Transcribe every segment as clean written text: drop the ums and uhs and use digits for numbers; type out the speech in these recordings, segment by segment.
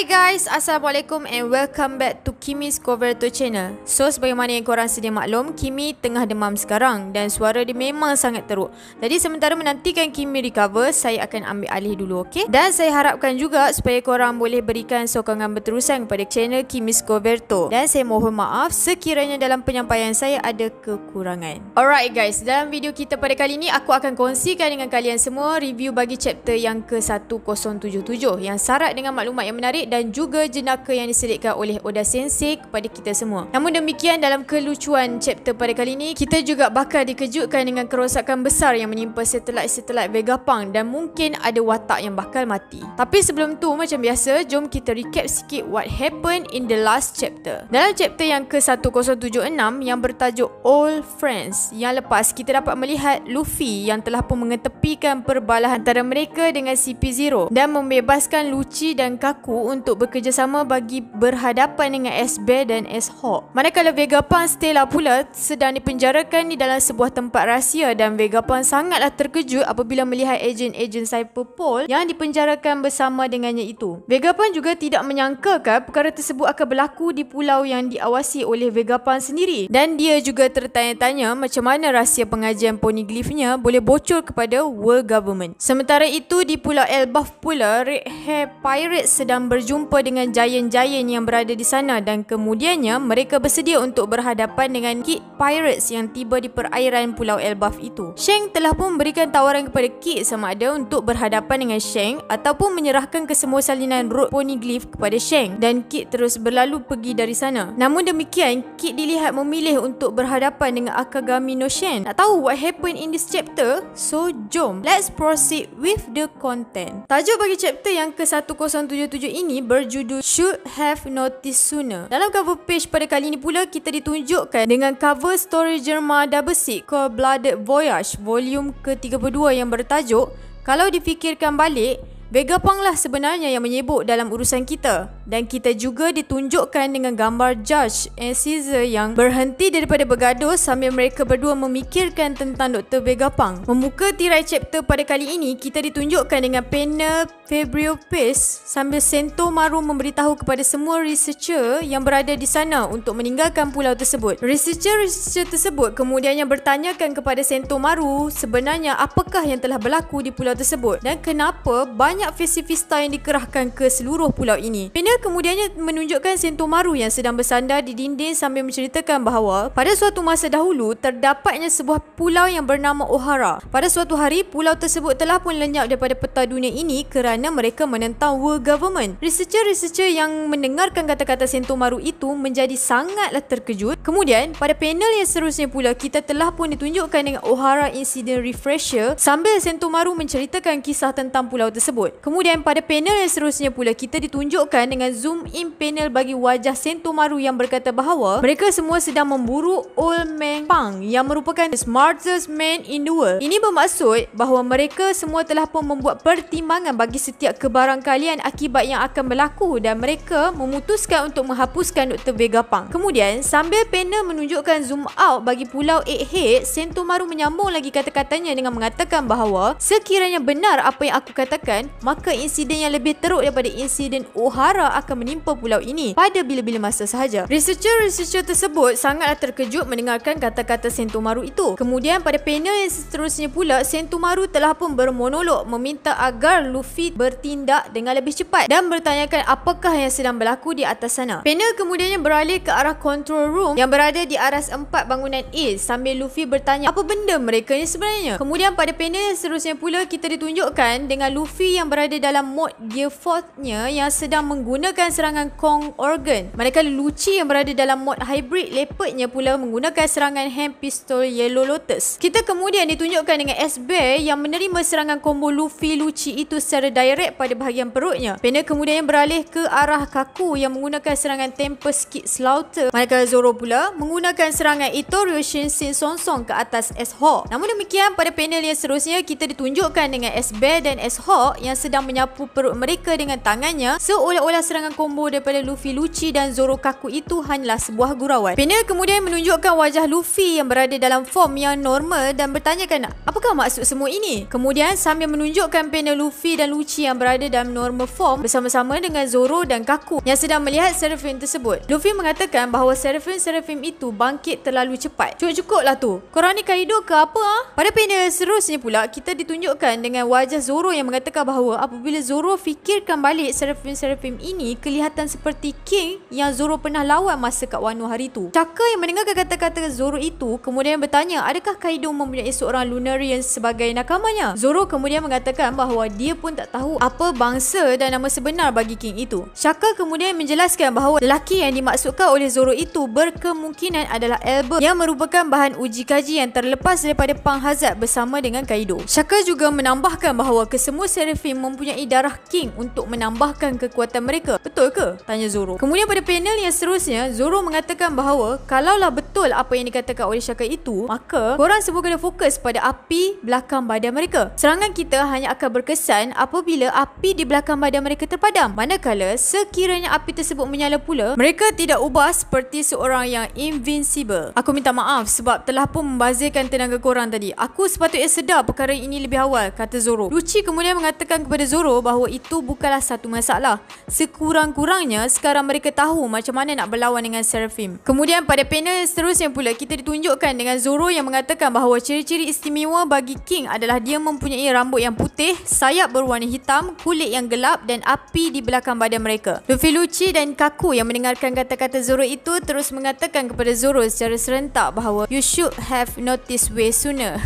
Hai guys, Assalamualaikum and welcome back to Kimi's Coverto channel. So sebagaimana yang korang sedia maklum, Kimi tengah demam sekarang dan suara dia memang sangat teruk. Jadi sementara menantikan Kimi recover, saya akan ambil alih dulu, okey? Dan saya harapkan juga supaya korang boleh berikan sokongan berterusan kepada channel Kimi's Coverto. Dan saya mohon maaf sekiranya dalam penyampaian saya ada kekurangan. Alright guys, dalam video kita pada kali ini aku akan kongsikan dengan kalian semua review bagi chapter yang ke-1077 yang syarat dengan maklumat yang menarik dan juga jenaka yang diselitkan oleh Oda Sensei kepada kita semua. Namun demikian, dalam kelucuan chapter pada kali ini, kita juga bakal dikejutkan dengan kerosakan besar yang menimpa satelit-satelit Vegapunk dan mungkin ada watak yang bakal mati. Tapi sebelum tu, macam biasa, jom kita recap sikit what happened in the last chapter. Dalam chapter yang ke-1076 yang bertajuk Old Friends, yang lepas kita dapat melihat Luffy yang telah pun mengetepikan perbalahan antara mereka dengan CP0 dan membebaskan Lucci dan Kaku untuk bekerjasama bagi berhadapan dengan S-Bear dan S-Hawk. Manakala Vegapunk Stella pula sedang dipenjarakan di dalam sebuah tempat rahsia dan Vegapunk sangatlah terkejut apabila melihat ejen-ejen Cyberpol yang dipenjarakan bersama dengannya itu. Vegapunk juga tidak menyangkakan perkara tersebut akan berlaku di pulau yang diawasi oleh Vegapunk sendiri dan dia juga tertanya-tanya macam mana rahsia pengajian poneglyphnya boleh bocor kepada World Government. Sementara itu di Pulau Elbaf pula, Red Hair Pirates sedang berjumpa dengan giant-giant yang berada di sana dan kemudiannya mereka bersedia untuk berhadapan dengan Kid Pirates yang tiba di perairan Pulau Elbaf itu. Shanks telah pun memberikan tawaran kepada Kid sama ada untuk berhadapan dengan Shanks ataupun menyerahkan kesemua salinan road poneglyph kepada Shanks dan Kid terus berlalu pergi dari sana. Namun demikian, Kid dilihat memilih untuk berhadapan dengan Akagami no Shen. Nak tahu what happened in this chapter? So jom, let's proceed with the content. Tajuk bagi chapter yang ke-1077 ini berjudul Should Have Noticed Sooner. Dalam cover page pada kali ini pula kita ditunjukkan dengan cover story Germa Double Six Cold Blooded Voyage volume ke-32 yang bertajuk Kalau Difikirkan Balik, Vegapunk lah sebenarnya yang menyebut dalam urusan kita. Dan kita juga ditunjukkan dengan gambar Judge and Caesar yang berhenti daripada bergaduh sambil mereka berdua memikirkan tentang Dr. Vegapunk. Membuka tirai chapter pada kali ini, kita ditunjukkan dengan panel Fabio Pace sambil Sentomaru memberitahu kepada semua researcher yang berada di sana untuk meninggalkan pulau tersebut. Researcher tersebut kemudiannya bertanyakan kepada Sentomaru sebenarnya apakah yang telah berlaku di pulau tersebut dan kenapa banyak festivista yang dikerahkan ke seluruh pulau ini. Panel kemudiannya menunjukkan Sentomaru yang sedang bersandar di dinding sambil menceritakan bahawa pada suatu masa dahulu terdapatnya sebuah pulau yang bernama Ohara. Pada suatu hari, pulau tersebut telah pun lenyap daripada peta dunia ini kerana mereka menentang World Government. Researcher yang mendengarkan kata-kata Sentomaru itu menjadi sangatlah terkejut. Kemudian, pada panel yang seterusnya pula, kita telah pun ditunjukkan dengan Ohara Incident Refresher sambil Sentomaru menceritakan kisah tentang pulau tersebut. Kemudian pada panel yang seterusnya pula kita ditunjukkan dengan zoom in panel bagi wajah Sentomaru yang berkata bahawa mereka semua sedang memburu Old Man Punk yang merupakan the smartest man in the world. Ini bermaksud bahawa mereka semua telah pun membuat pertimbangan bagi setiap kebarangkalian akibat yang akan berlaku dan mereka memutuskan untuk menghapuskan Dr. Vegapunk. Kemudian sambil panel menunjukkan zoom out bagi pulau Egghead, Sentomaru menyambung lagi kata-katanya dengan mengatakan bahawa sekiranya benar apa yang aku katakan, maka insiden yang lebih teruk daripada insiden Ohara akan menimpa pulau ini pada bila-bila masa sahaja. Researcher tersebut sangatlah terkejut mendengarkan kata-kata Sentomaru itu. Kemudian pada panel yang seterusnya pula, Sentomaru telah pun bermonolog meminta agar Luffy bertindak dengan lebih cepat dan bertanyakan apakah yang sedang berlaku di atas sana. Panel kemudiannya beralih ke arah control room yang berada di aras 4 bangunan A sambil Luffy bertanya apa benda mereka ni sebenarnya. Kemudian pada panel yang seterusnya pula kita ditunjukkan dengan Luffy yang berada dalam mod Gear 4-nya yang sedang menggunakan serangan Kong Organ. Manakala Lucci yang berada dalam mod Hybrid Leopard-nya pula menggunakan serangan Hand Pistol Yellow Lotus. Kita kemudian ditunjukkan dengan S-Bear yang menerima serangan combo Luffy Lucci itu secara direct pada bahagian perutnya. Panel kemudian beralih ke arah Kaku yang menggunakan serangan Tempest Kid Slaughter. Manakala Zoro pula menggunakan serangan Itorio Shinsin Sonsong ke atas S-Hawk. Namun demikian, pada panel yang seterusnya kita ditunjukkan dengan S-Bear dan S-Hawk yang yang sedang menyapu perut mereka dengan tangannya, seolah-olah serangan combo daripada Luffy Lucci dan Zoro Kaku itu hanyalah sebuah gurauan. Panel kemudian menunjukkan wajah Luffy yang berada dalam form yang normal dan bertanyakan apakah maksud semua ini. Kemudian sambil menunjukkan panel Luffy dan Lucci yang berada dalam normal form bersama-sama dengan Zoro dan Kaku yang sedang melihat Seraphim tersebut. Luffy mengatakan bahawa Seraphim itu bangkit terlalu cepat. Cukup-cukuplah tu. Korang ni Kaido ke apa? Pada panel seterusnya pula, kita ditunjukkan dengan wajah Zoro yang mengatakan bahawa apabila Zoro fikirkan balik Seraphim ini kelihatan seperti King yang Zoro pernah lawan masa kat Wano hari tu. Shaka yang mendengarkan kata-kata Zoro itu kemudian bertanya adakah Kaido mempunyai seorang Lunarian sebagai nakamanya. Zoro kemudian mengatakan bahawa dia pun tak tahu apa bangsa dan nama sebenar bagi King itu. Shaka kemudian menjelaskan bahawa lelaki yang dimaksudkan oleh Zoro itu berkemungkinan adalah Albert yang merupakan bahan uji kaji yang terlepas daripada Pang Hazard bersama dengan Kaido. Shaka juga menambahkan bahawa kesemua Seraphim mempunyai darah King untuk menambahkan kekuatan mereka. Betul ke? Tanya Zoro. Kemudian pada panel yang seterusnya, Zoro mengatakan bahawa kalaulah betul apa yang dikatakan oleh Shaka itu, maka korang semua kena fokus pada api belakang badan mereka. Serangan kita hanya akan berkesan apabila api di belakang badan mereka terpadam. Manakala sekiranya api tersebut menyala pula, mereka tidak ubah seperti seorang yang invincible. Aku minta maaf sebab telah pun membazirkan tenaga korang tadi. Aku sepatutnya sedar perkara ini lebih awal, kata Zoro. Lucci kemudian mengatakan kepada Zoro bahawa itu bukanlah satu masalah. Sekurang-kurangnya sekarang mereka tahu macam mana nak berlawan dengan Seraphim. Kemudian pada panel seterusnya pula kita ditunjukkan dengan Zoro yang mengatakan bahawa ciri-ciri istimewa bagi King adalah dia mempunyai rambut yang putih, sayap berwarna hitam, kulit yang gelap dan api di belakang badan mereka. Luffy Lucci dan Kaku yang mendengarkan kata-kata Zoro itu terus mengatakan kepada Zoro secara serentak bahawa you should have noticed way sooner.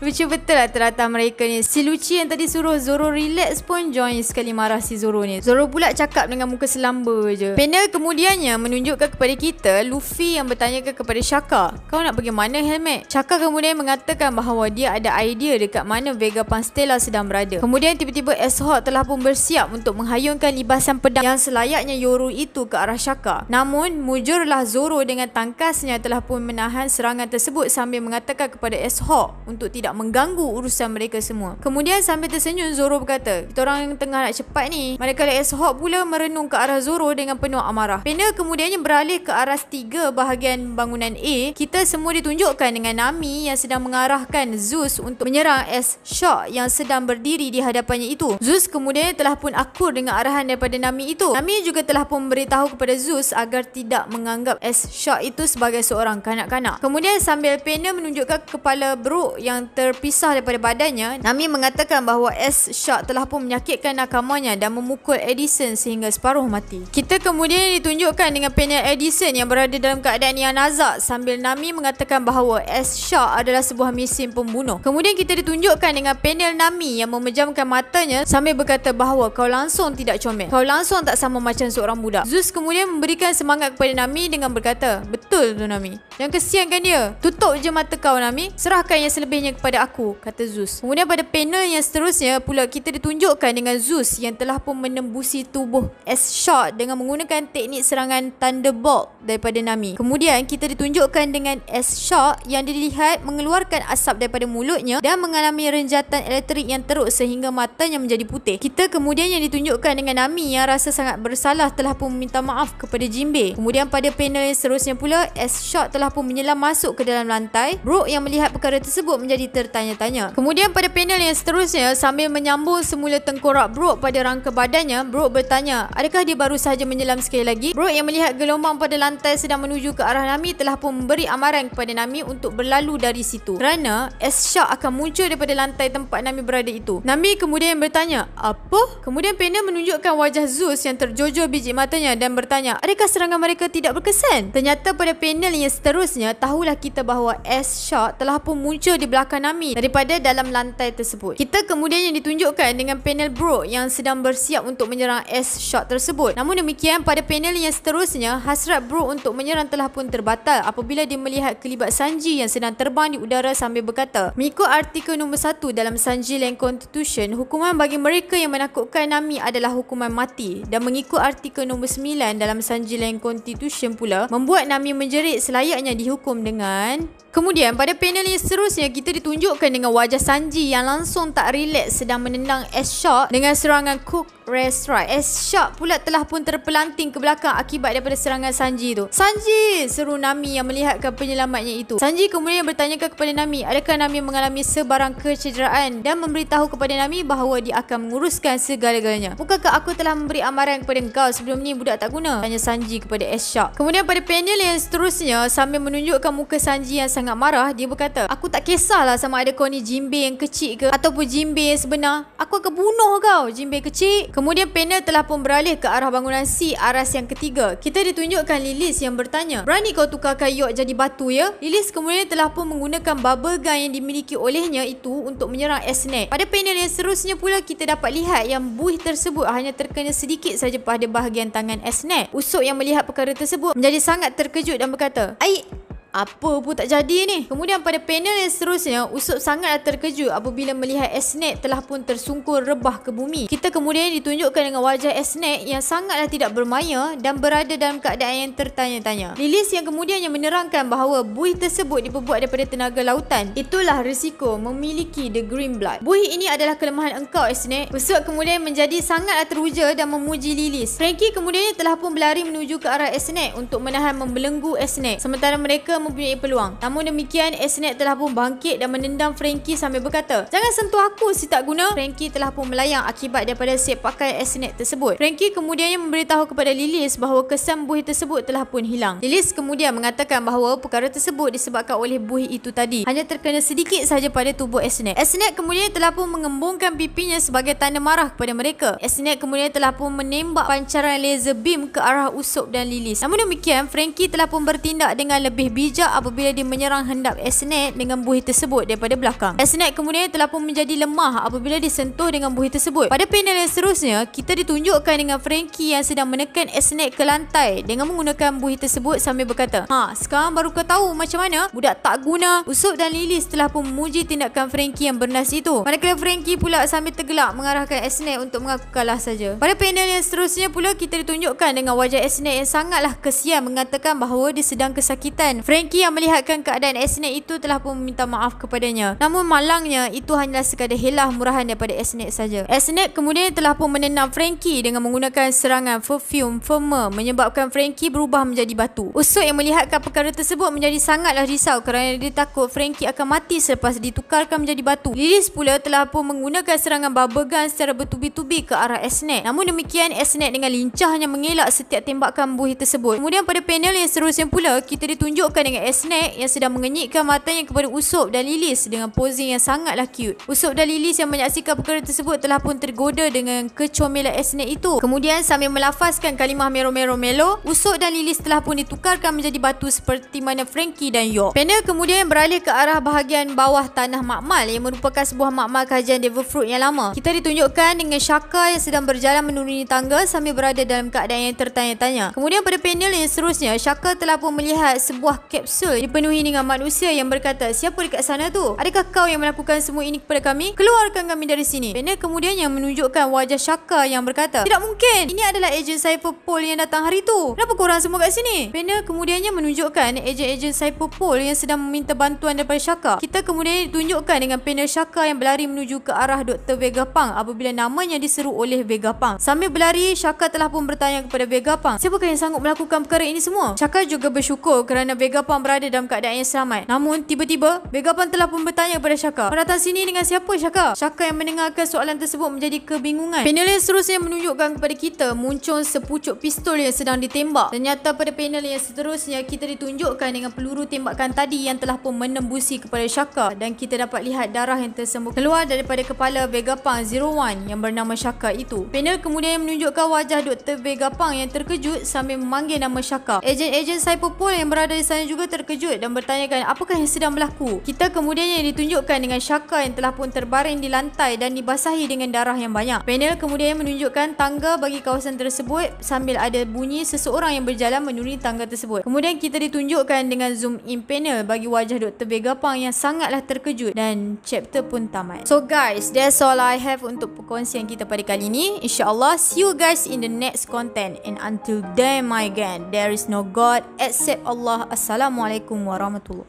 Lucu betul lah telatah mereka ni. Si Lucci yang tadi suruh Zoro relax pun join sekali marah si Zoro ni. Zoro pula cakap dengan muka selamba je. Panel kemudiannya menunjukkan kepada kita Luffy yang bertanyakan kepada Shaka, kau nak pergi mana helmet? Shaka kemudian mengatakan bahawa dia ada idea dekat mana Vegapunk Stella sedang berada. Kemudian tiba-tiba S-Hawk telah pun bersiap untuk menghayunkan libasan pedang yang selayaknya Yoru itu ke arah Shaka. Namun mujurlah Zoro dengan tangkasnya telah pun menahan serangan tersebut sambil mengatakan kepada S-Hawk untuk tidak mengganggu urusan mereka semua. Kemudian sambil tersenyum Zoro berkata, kita orang yang tengah nak cepat ni. Manakala S-Hawk pula merenung ke arah Zoro dengan penuh amarah. Panel kemudiannya beralih ke arah 3 bahagian bangunan A. Kita semua ditunjukkan dengan Nami yang sedang mengarahkan Zeus untuk menyerang S-Shock yang sedang berdiri di hadapannya itu. Zeus kemudian telah pun akur dengan arahan daripada Nami itu. Nami juga telah pun memberitahu kepada Zeus agar tidak menganggap S-Shock itu sebagai seorang kanak-kanak. Kemudian sambil panel menunjukkan kepala Brook yang terpisah daripada badannya, Nami mengatakan bahawa S-Shock telah pun menyakitkan nakamanya dan memukul Edison sehingga separuh mati. Kita kemudian ditunjukkan dengan panel Edison yang berada dalam keadaan yang nazak sambil Nami mengatakan bahawa S-Shock adalah sebuah mesin pembunuh. Kemudian kita ditunjukkan dengan panel Nami yang memejamkan matanya sambil berkata bahawa kau langsung tidak comel. Kau langsung tak sama macam seorang budak. Zeus kemudian memberikan semangat kepada Nami dengan berkata, betul tu Nami. Jangan kesiankan dia. Tutup je mata kau Nami. Serahkan yang selebihnya kepada aku, kata Zeus. Kemudian pada panel yang seterusnya pula kita ditunjukkan dengan Zeus yang telah pun menembusi tubuh S-Shock dengan menggunakan teknik serangan Thunderbolt daripada Nami. Kemudian kita ditunjukkan dengan S-Shock yang dilihat mengeluarkan asap daripada mulutnya dan mengalami renjatan elektrik yang teruk sehingga matanya menjadi putih. Kita kemudian yang ditunjukkan dengan Nami yang rasa sangat bersalah telah pun meminta maaf kepada Jinbe. Kemudian pada panel yang seterusnya pula S-Shock telah pun menyelam masuk ke dalam lantai. Brook yang melihat perkara tersebut menjadi tertanya-tanya. Kemudian pada panel yang seterusnya sambil menyambung semula tengkorak Brook pada rangka badannya, Brook bertanya, adakah dia baru sahaja menyelam sekali lagi? Brook yang melihat gelombang pada lantai sedang menuju ke arah Nami telah pun memberi amaran kepada Nami untuk berlalu dari situ kerana S-Shock akan muncul daripada lantai tempat Nami berada itu. Nami kemudian bertanya, apa? Kemudian panel menunjukkan wajah Zeus yang terjojol biji matanya dan bertanya, adakah serangan mereka tidak berkesan? Ternyata pada panel yang seterusnya tahulah kita bahawa S-Shock telah pun muncul di belakang Nami daripada dalam lantai tersebut. Kita kemudian yang ditunjukkan dengan panel Brook yang sedang bersiap untuk menyerang S-Shock tersebut. Namun demikian pada panel yang seterusnya hasrat Brook untuk menyerang telah pun terbatal apabila dia melihat kelibat Sanji yang sedang terbang di udara sambil berkata, mengikut artikel nombor 1 dalam Sanji Land Constitution, hukuman bagi mereka yang menakutkan Nami adalah hukuman mati, dan mengikut artikel nombor 9 dalam Sanji Land Constitution pula membuat Nami menjerit selayaknya dihukum dengan Kemudian pada panel yang seterusnya kita ditunjukkan dengan wajah Sanji yang langsung tak relax sedang menendang S-Shark dengan serangan Cook Ray Strike. S-Shark pula telah pun terpelanting ke belakang akibat daripada serangan Sanji tu. Sanji! Seru Nami yang melihatkan penyelamatnya itu. Sanji kemudian bertanyakan kepada Nami adakah Nami mengalami sebarang kecederaan dan memberitahu kepada Nami bahawa dia akan menguruskan segala-galanya. Bukankah aku telah memberi amaran kepada engkau sebelum ni budak tak guna? Tanya Sanji kepada S-Shark. Kemudian pada panel yang seterusnya sambil menunjukkan muka Sanji yang sangat marah, dia berkata, aku tak kisahlah sama ada kau ni Jinbei yang kecil ke ataupun Jinbei yang sebenar. Aku akan bunuh kau, Jinbei kecil. Kemudian panel telah pun beralih ke arah bangunan C, aras yang ketiga. Kita ditunjukkan Lilis yang bertanya, berani kau tukarkan York jadi batu ya? Lilis kemudian telah pun menggunakan bubble gun yang dimiliki olehnya itu untuk menyerang S-Net. Pada panel yang seterusnya pula kita dapat lihat yang buih tersebut hanya terkena sedikit saja pada bahagian tangan S-Net. Usop yang melihat perkara tersebut menjadi sangat terkejut dan berkata, apa pun tak jadi ni. Kemudian pada panel yang seterusnya, Usop sangatlah terkejut apabila melihat S-Net telah pun tersungkur rebah ke bumi. Kita kemudian ditunjukkan dengan wajah S-Net yang sangatlah tidak bermaya dan berada dalam keadaan yang tertanya-tanya. Lilis yang kemudian yang menerangkan bahawa buih tersebut diperbuat daripada tenaga lautan. Itulah risiko memiliki The Green Blood. Buih ini adalah kelemahan engkau, S-Net. Usop kemudian menjadi sangatlah teruja dan memuji Lilis. Frankie kemudian telah pun berlari menuju ke arah S-Net untuk menahan membelenggu S-Net. Sementara mereka mempunyai peluang. Namun demikian, S-Net telah pun bangkit dan menendang Frankie sambil berkata, jangan sentuh aku si tak guna. Frankie telah pun melayang akibat daripada set pakai S-Net tersebut. Frankie kemudiannya memberitahu kepada Lilis bahawa kesan buih tersebut telah pun hilang. Lilis kemudian mengatakan bahawa perkara tersebut disebabkan oleh buih itu tadi. Hanya terkena sedikit saja pada tubuh S-Net. S-Net kemudian telah pun mengembungkan pipinya sebagai tanda marah kepada mereka. S-Net kemudian telah pun menembak pancaran laser beam ke arah Usop dan Lilis. Namun demikian, Frankie telah pun bertindak dengan lebih bijak apabila dia menyerang hendap S-Net dengan buih tersebut daripada belakang. S-Net kemudian telah pun menjadi lemah apabila disentuh dengan buih tersebut. Pada panel yang seterusnya, kita ditunjukkan dengan Frankie yang sedang menekan S-Net ke lantai dengan menggunakan buih tersebut sambil berkata, sekarang baru kau tahu macam mana budak tak guna. Usop dan Lilis telah pun memuji tindakan Frankie yang bernas itu. Manakala Frankie pula sambil tergelak mengarahkan S-Net untuk mengaku kalah saja. Pada panel yang seterusnya pula kita ditunjukkan dengan wajah S-Net yang sangatlah kesian mengatakan bahawa dia sedang kesakitan. Frankie yang melihatkan keadaan S-Net itu telah pun meminta maaf kepadanya. Namun malangnya itu hanyalah sekadar helah murahan daripada S-Net saja. S-Net kemudian telah pun menendang Frankie dengan menggunakan serangan perfume firmer menyebabkan Frankie berubah menjadi batu. Usop yang melihatkan perkara tersebut menjadi sangatlah risau kerana dia takut Frankie akan mati selepas ditukarkan menjadi batu. Lilis pula telah pun menggunakan serangan bubble gun secara bertubi-tubi ke arah S-Net. Namun demikian, S-Net dengan lincahnya mengelak setiap tembakan buih tersebut. Kemudian pada panel yang seterusnya pula kita ditunjukkan dengan S-Net yang sedang mengenyitkan matanya kepada Usop dan Lilis dengan posing yang sangatlah cute. Usop dan Lilis yang menyaksikan perkara tersebut telah pun tergoda dengan kecomelan S-Net itu. Kemudian sambil melafazkan kalimah melo, Usop dan Lilis telah pun ditukarkan menjadi batu seperti mana Frankie dan York. Panel kemudian beralih ke arah bahagian bawah tanah makmal yang merupakan sebuah makmal kajian Devil Fruit yang lama. Kita ditunjukkan dengan Shaka yang sedang berjalan menuruni tangga sambil berada dalam keadaan yang tertanya-tanya. Kemudian pada panel yang seterusnya, Shaka telah pun melihat sebuah kapsul dipenuhi dengan manusia yang berkata, siapa dekat sana tu? Adakah kau yang melakukan semua ini kepada kami? Keluarkan kami dari sini. Panel kemudian yang menunjukkan wajah Shaka yang berkata, tidak mungkin, ini adalah ejen Cyberpol yang datang hari tu. Kenapa korang semua kat sini? Panel kemudiannya menunjukkan ejen-ejen Cyberpol yang sedang meminta bantuan daripada Shaka. Kita kemudian ditunjukkan dengan panel Shaka yang berlari menuju ke arah Dr. Vegapunk apabila namanya diseru oleh Vegapunk. Sambil berlari, Shaka telah pun bertanya kepada Vegapunk, siapakah yang sanggup melakukan perkara ini semua? Shaka juga bersyukur kerana Vegapunk berada dalam keadaan yang selamat. Namun tiba-tiba Vegapunk telah pun bertanya kepada Shaka, kau datang sini dengan siapa, Shaka? Shaka yang mendengarkan soalan tersebut menjadi kebingungan. Panel yang seterusnya menunjukkan kepada kita muncul sepucuk pistol yang sedang ditembak. Ternyata pada panel yang seterusnya kita ditunjukkan dengan peluru tembakan tadi yang telah pun menembusi kepada Shaka dan kita dapat lihat darah yang tersembur keluar daripada kepala Vegapunk 01 yang bernama Shaka itu. Panel kemudian menunjukkan wajah Dr. Vegapunk yang terkejut sambil memanggil nama Shaka. Ejen-ejen Cyberpol yang berada di sana juga terkejut dan bertanyakan apakah yang sedang berlaku. Kita kemudian yang ditunjukkan dengan Shaka yang telah pun terbaring di lantai dan dibasahi dengan darah yang banyak. Panel kemudian menunjukkan tangga bagi kawasan tersebut sambil ada bunyi seseorang yang berjalan menuruni tangga tersebut. Kemudian kita ditunjukkan dengan zoom in panel bagi wajah Dr. Vegapunk yang sangatlah terkejut dan chapter pun tamat. So guys, that's all I have untuk perkongsian kita pada kali ini. InsyaAllah, see you guys in the next content, and until then my again, there is no God except Allah. Assalamualaikum warahmatullahi